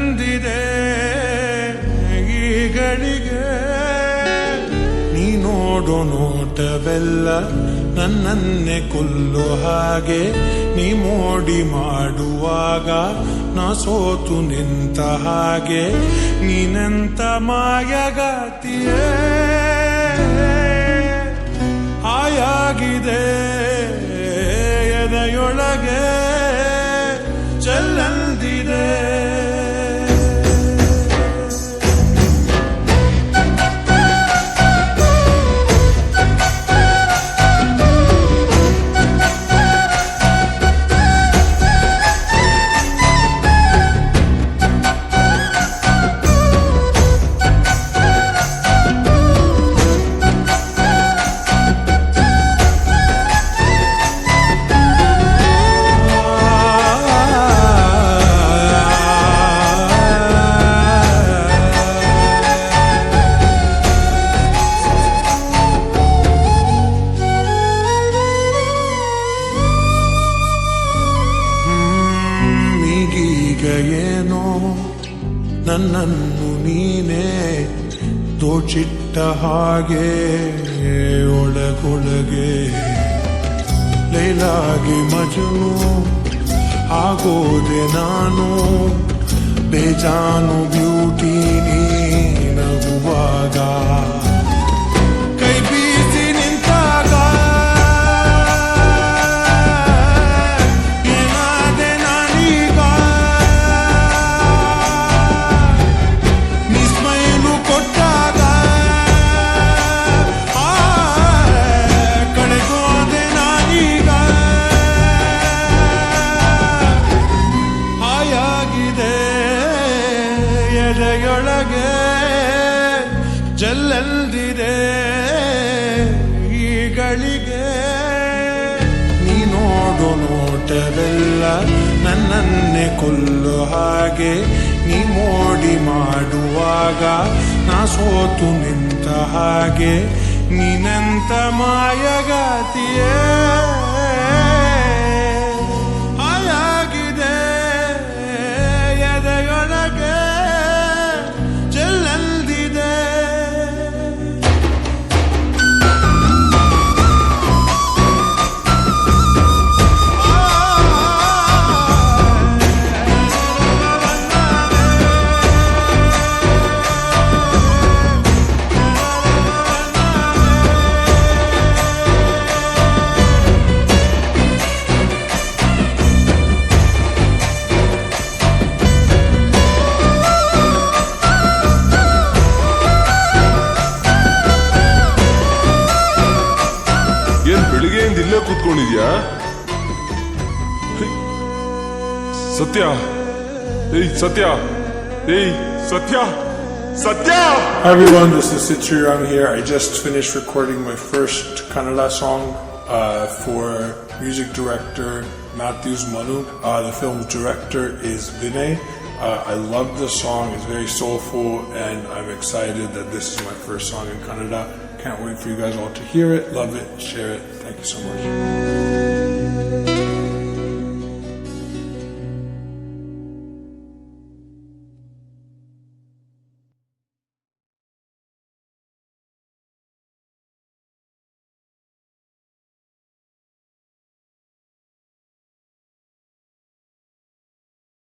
ಚೆಲ್ಲಂದಿದೆ ಈಗಳಿಗೆ ನೀ ನೋಡೋ ನೋಟವೆಲ್ಲ ನನ್ನನ್ನೇ ಕೊಲ್ಲೋ ಹಾಗೆ ನೀ ಮೋಡಿ ಮಾಡುವಾಗ ನಾ ಸೋತು ನಿಂತ ಹಾಗೆ ನೀನೆಂತ ಮಾಯಗಾತಿಯೇ ಹಾಯಾಗಿದೆ ಎದೆಯೊಳಗೆ ಚೆಲ್ಲಂದಿದೆ ಏನೋ ನನ್ನನ್ನು ನೀನೇ ದೋಚಿಟ್ಟ ಹಾಗೆ ಒಳಗೊಳಗೆ ಲೈಲಾಗಿ ಮಜನು ಆಗೋದೆ ನಾನು ಬೇಜಾನು ಬ್ಯೂಟಿ ನೀ ನಗುವಾಗ ಕೈ ಬೀಸಿ ನಿಂತಾಗ ಏನಾದೆ ನಾನೀಗ ನೀ ಸ್ಮೈಲು ಕೊಟ್ಟಾಗ ಕಳೆದೋದೆ ನಾನೀಗ ಹಾಯಾಗಿದೆ ಎದೆಯೊಳಗೆ ಜಲ್ಲೆಲ್ದಿದೆ ಈಗಳಿಗೆ ನೀ ನೋಡೋ ನೋಟವೆಲ್ಲ ನನ್ನನ್ನೇ ಕೊಲ್ಲೋ ಹಾಗೆ ನೀ ಮೋಡಿ ಮಾಡುವಾಗ ನಾ ಸೋತು ನಿಂತ ಹಾಗೆ ನೀನೆಂತ ಮಾಯಗಾತಿಯೇ ಹಾಯಾಗಿದೆ ಎದೆಯೊಳಗೆ ಚೆಲ್ಲಂದಿದೆ ಬೆಳಿಗ್ಗೆಯಿಂದ ಇಲ್ಲೇ ಕೂತ್ಕೊಂಡಿದ್ಯಾ ಸತ್ಯ ಏಯ್ ಸತ್ಯ ಏಯ್ ಸತ್ಯ ಸತ್ಯ Hi everyone, this is Sitrang here. I just finished recording my first Kannada song for music director Matthews Manu. The film's director is Vinay. I love the song, it's very soulful and I'm excited that this is my first song in Kannada. Can't wait for you guys all to hear it, love it, share it. Thank you so much.